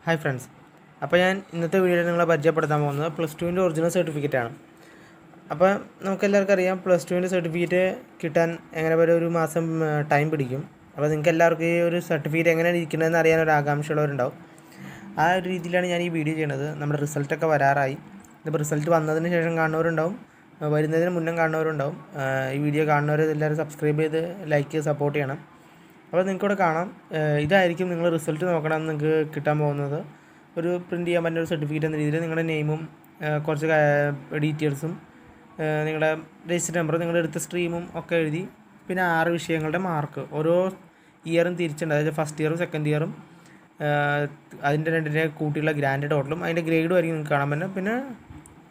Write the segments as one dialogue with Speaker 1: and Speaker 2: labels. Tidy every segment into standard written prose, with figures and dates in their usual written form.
Speaker 1: Hi friends, അപ്പോൾ ഞാൻ ഇന്നത്തെ വീഡിയോയിൽ നിങ്ങളെ പരിചയപ്പെടുത്താൻ പോകുന്നത് +2 ഒറിജിനൽ സർട്ടിഫിക്കറ്റാണ്. അപ്പോൾ നമുക്കെല്ലാവർക്കും അറിയാം +2 സർട്ടിഫിക്കറ്റ് കിട്ടാൻ എങ്ങനെ വരെ ഒരു മാസം ടൈം പിടിക്കും. അപ്പോൾ നിങ്ങൾക്ക് എല്ലാവർക്കും ഈ ഒരു സർട്ടിഫിക്കറ്റ് എങ്ങനെയാണ് ഇരിക്കുന്നതെന്ന് അറിയാനൊരു ആകാംക്ഷയുള്ളവരുണ്ടാവും. ആ ഒരു രീതിയിലാണ് ഞാൻ ഈ വീഡിയോ ചെയ്യുന്നത്. നമ്മുടെ റിസൾട്ടൊക്കെ വരാറായി. ഇതിപ്പോൾ റിസൾട്ട് വന്നതിന് ശേഷം കാണുന്നവരുണ്ടാവും, വരുന്നതിന് മുന്നേ കാണുന്നവരുണ്ടാവും. ഈ വീഡിയോ കാണുന്നവർ എല്ലാവരും സബ്സ്ക്രൈബ് ചെയ്ത് ലൈക്ക് ചെയ്ത് സപ്പോർട്ട് ചെയ്യണം. അപ്പോൾ നിങ്ങൾക്കിവിടെ കാണാം, ഇതായിരിക്കും നിങ്ങൾ റിസൾട്ട് നോക്കണം നിങ്ങൾക്ക് കിട്ടാൻ പോകുന്നത്. ഒരു പ്രിൻറ്റ് ചെയ്യാൻ പറ്റുന്ന ഒരു സർട്ടിഫിക്കറ്റ് എന്ന രീതിയിൽ നിങ്ങളുടെ നെയിമും കുറച്ച് ഡീറ്റെയിൽസും നിങ്ങളുടെ രജിസ്റ്റർ നമ്പറും നിങ്ങളുടെ എടുത്ത സ്ട്രീമും ഒക്കെ എഴുതി, പിന്നെ 6 വിഷയങ്ങളുടെ മാർക്ക് ഓരോ ഇയറും തിരിച്ചുണ്ട്. അതായത് ഫസ്റ്റ് ഇയറും സെക്കൻഡ് ഇയറും അതിൻ്റെ രണ്ടിൻ്റെ കൂട്ടിയുള്ള ഗ്രാൻഡ് ടോട്ടലും അതിൻ്റെ ഗ്രേഡും ആയിരിക്കും നിങ്ങൾക്ക് കാണാൻ പറ്റുന്നത്. പിന്നെ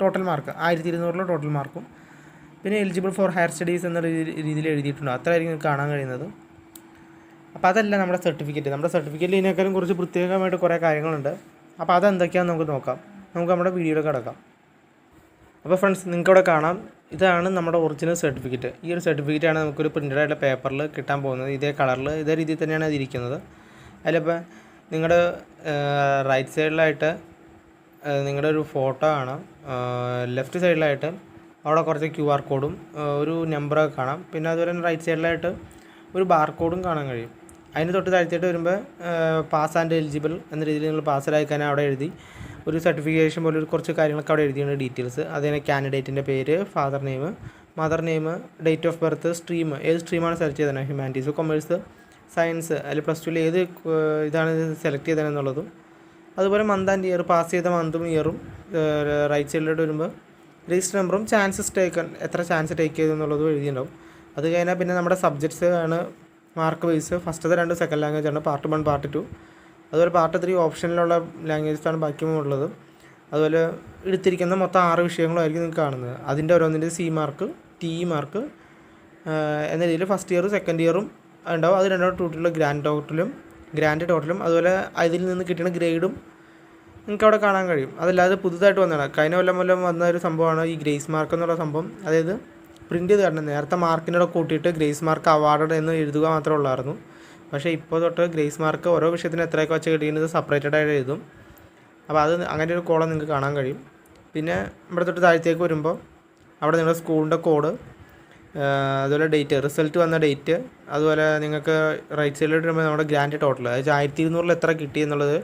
Speaker 1: ടോട്ടൽ മാർക്ക് 1200 ടോട്ടൽ മാർക്കും പിന്നെ എലിജിബിൾ ഫോർ ഹയർ സ്റ്റഡീസ് എന്ന രീതിയിൽ എഴുതിയിട്ടുണ്ടോ, അത്രയായിരിക്കും നിങ്ങൾക്ക് കാണാൻ കഴിയുന്നത്. അപ്പോൾ അതല്ല നമ്മുടെ സർട്ടിഫിക്കറ്റ്. നമ്മുടെ സർട്ടിഫിക്കറ്റിൽ ഇതിനേക്കാളും കുറച്ച് പ്രത്യേകമായിട്ട് കുറേ കാര്യങ്ങളുണ്ട്. അപ്പോൾ അതെന്തൊക്കെയാണെന്ന് നമുക്ക് നോക്കാം. നമുക്ക് നമ്മുടെ വീഡിയോയിൽ കിടക്കാം. അപ്പോൾ ഫ്രണ്ട്സ്, നിങ്ങൾക്കിവിടെ കാണാം, ഇതാണ് നമ്മുടെ ഒറിജിനൽ സർട്ടിഫിക്കറ്റ്. ഈ ഒരു സർട്ടിഫിക്കറ്റാണ് നമുക്കൊരു പ്രിൻ്റഡ് ആയിട്ടുള്ള പേപ്പറിൽ കിട്ടാൻ പോകുന്നത്. ഇതേ കളറിൽ ഇതേ രീതിയിൽ തന്നെയാണ് അതിരിക്കുന്നത്. അതിലിപ്പോൾ നിങ്ങളുടെ റൈറ്റ് സൈഡിലായിട്ട് നിങ്ങളുടെ ഒരു ഫോട്ടോ കാണാം. ലെഫ്റ്റ് സൈഡിലായിട്ട് അവിടെ കുറച്ച് QR കോഡും ഒരു നമ്പറൊക്കെ കാണാം. പിന്നെ അതുപോലെ തന്നെ റൈറ്റ് സൈഡിലായിട്ട് ഒരു ബാർകോഡും കാണാൻ കഴിയും. അതിന് തൊട്ട് താഴ്ത്തിയിട്ട് വരുമ്പോൾ പാസ് ആൻഡ് എലിജിബിൾ എന്ന രീതിയിൽ നിങ്ങൾ പാസ്സായിക്കാൻ അവിടെ എഴുതി ഒരു സർട്ടിഫിക്കേഷൻ പോലെ കുറച്ച് കാര്യങ്ങളൊക്കെ അവിടെ എഴുതിയാണ് ഡീറ്റെയിൽസ്. അതിന് കാൻഡിഡേറ്റിൻ്റെ പേര്, father name, mother name, date of birth, stream, ഏത് സ്ട്രീമാണ് സെലക്ട് ചെയ്തത്, ഹ്യൂമാനിറ്റീസ്, കൊമേഴ്സ്, സയൻസ്, അതിൽ +2 ഏത് ഇതാണ് സെലക്ട് ചെയ്തതെന്നുള്ളതും, അതുപോലെ മന്ത് ആൻഡ് ഇയർ, പാസ് ചെയ്ത മന്തും ഇയറും റൈറ്റ് സൈഡിലോട്ട് വരുമ്പോൾ രജിസ്റ്റർ നമ്പറും ചാൻസസ് ടേക്കൺ, എത്ര ചാൻസ് ടേക്ക് ചെയ്തെന്നുള്ളതും എഴുതിയിട്ടുണ്ടാവും. അത് കഴിഞ്ഞാൽ പിന്നെ നമ്മുടെ സബ്ജക്ട്സ് ആണ് മാർക്ക് വൈസ്. ഫസ്റ്റത്തെ 2 സെക്കൻഡ് ലാംഗ്വേജ് ആണ്, പാർട്ട് 1 പാർട്ട് 2. അതുപോലെ പാർട്ട് 3 ഓപ്ഷനിലുള്ള ലാംഗ്വേജസാണ് ബാക്കിയുള്ളത്. അതുപോലെ എടുത്തിരിക്കുന്ന മൊത്തം 6 വിഷയങ്ങളായിരിക്കും നിങ്ങൾക്ക് കാണുന്നത്. അതിൻ്റെ ഓരോന്നിൻ്റെ C മാർക്ക്, TE മാർക്ക് എന്ന രീതിയിൽ ഫസ്റ്റ് ഇയറും സെക്കൻഡ് ഇയറും ഉണ്ടാവും. അത് രണ്ടോ ടോട്ടലുള്ള ഗ്രാൻഡ് ടോട്ടലും അതുപോലെ അതിൽ നിന്ന് കിട്ടുന്ന ഗ്രേഡും നിങ്ങൾക്ക് അവിടെ കാണാൻ കഴിയും. അതല്ലാതെ പുതുതായിട്ട് വന്നതാണ്, കഴിഞ്ഞ കൊല്ലം വന്ന ഒരു സംഭവമാണ് ഈ ഗ്രേസ് മാർക്ക് എന്നുള്ള സംഭവം. അതായത് പ്രിൻറ്റ് ചെയ്ത് തരണം. നേരത്തെ മാർക്കിനോട് കൂട്ടിയിട്ട് ഗ്രേസ് മാർക്ക് അവാർഡ് എന്ന് എഴുതുക മാത്രമേ ഉള്ളായിരുന്നു. പക്ഷേ ഇപ്പോൾ തൊട്ട് ഗ്രേസ് മാർക്ക് ഓരോ വിഷയത്തിന് എത്രയൊക്കെ വെച്ച് കിട്ടിയത് സെപ്പറേറ്റഡ് ആയിട്ട് എഴുതും. അപ്പോൾ അത് അങ്ങനെ ഒരു കോളം നിങ്ങൾക്ക് കാണാൻ കഴിയും. പിന്നെ ഇവിടെ തൊട്ട് താഴത്തേക്ക് വരുമ്പോൾ അവിടെ നിങ്ങളുടെ സ്കൂളിൻ്റെ കോഡ്, അതുപോലെ ഡേറ്റ്, റിസൾട്ട് വന്ന ഡേറ്റ്, അതുപോലെ നിങ്ങൾക്ക് റൈറ്റ് സൈഡിലോട്ട് വരുമ്പോൾ നമ്മുടെ ഗ്രാൻഡ് ടോട്ടൽ, അതായത് 1200 എത്ര കിട്ടി എന്നുള്ളത്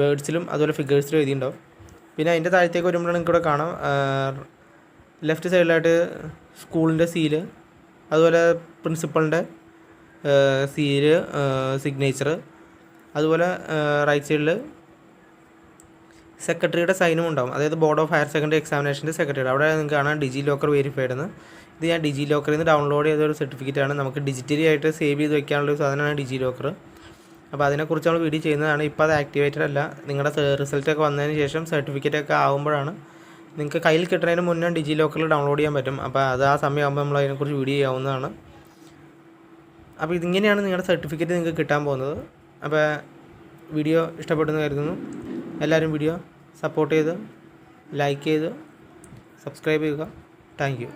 Speaker 1: വേർഡ്സിലും അതുപോലെ ഫിഗേഴ്സിലും എഴുതിയിട്ടുണ്ടാവും. പിന്നെ അതിൻ്റെ താഴത്തേക്ക് വരുമ്പോൾ നിങ്ങൾക്ക് ഇവിടെ കാണാം ലെഫ്റ്റ് സൈഡിലായിട്ട് സ്കൂളിൻ്റെ സീല്, അതുപോലെ പ്രിൻസിപ്പളിൻ്റെ സീല്, സിഗ്നേച്ചർ, അതുപോലെ റൈറ്റ് സൈഡിൽ സെക്രട്ടറിയുടെ സൈനും ഉണ്ടാവും. അതായത് ബോർഡ് ഓഫ് ഹയർ സെക്കൻഡറി എക്സാമിനേഷൻ്റെ സെക്രട്ടറി. അവിടെ നിങ്ങൾക്ക് കാണാം ഡിജി ലോക്കർ വെരിഫൈഡ് എന്ന്. ഇത് ഞാൻ ഡിജി ലോക്കറിൽ നിന്ന് ഡൗൺലോഡ് ചെയ്ത ഒരു സർട്ടിഫിക്കറ്റാണ്. നമുക്ക് ഡിജിറ്റലി ആയിട്ട് സേവ് ചെയ്ത് വെക്കാനുള്ള ഒരു സാധനമാണ് ഡിജി ലോക്കർ. അപ്പോൾ അതിനെക്കുറിച്ച് നമ്മൾ വീഡിയോ ചെയ്യുന്നതാണ്. ഇപ്പോൾ അത് ആക്ടിവേറ്റഡ് അല്ല. നിങ്ങളുടെ റിസൾട്ടൊക്കെ വന്നതിന് ശേഷം സർട്ടിഫിക്കറ്റൊക്കെ ആകുമ്പോഴാണ് നിങ്ങൾക്ക് കയ്യിൽ കിട്ടുന്നതിന് മുന്നേ ഡിജി ലോക്കറിൽ ഡൗൺലോഡ് ചെയ്യാൻ പറ്റും. അപ്പോൾ അത് ആ സമയമാകുമ്പോൾ നമ്മൾ അതിനെക്കുറിച്ച് വീഡിയോ ചെയ്യാവുന്നതാണ്. അപ്പോൾ ഇതിങ്ങനെയാണ് നിങ്ങളുടെ സർട്ടിഫിക്കറ്റ് നിങ്ങൾക്ക് കിട്ടാൻ പോകുന്നത്. അപ്പോൾ വീഡിയോ ഇഷ്ടപ്പെട്ടെന്ന് കരുതുന്നു. എല്ലാവരും വീഡിയോ സപ്പോർട്ട് ചെയ്ത് ലൈക്ക് ചെയ്ത് സബ്സ്ക്രൈബ് ചെയ്യുക. Thank you.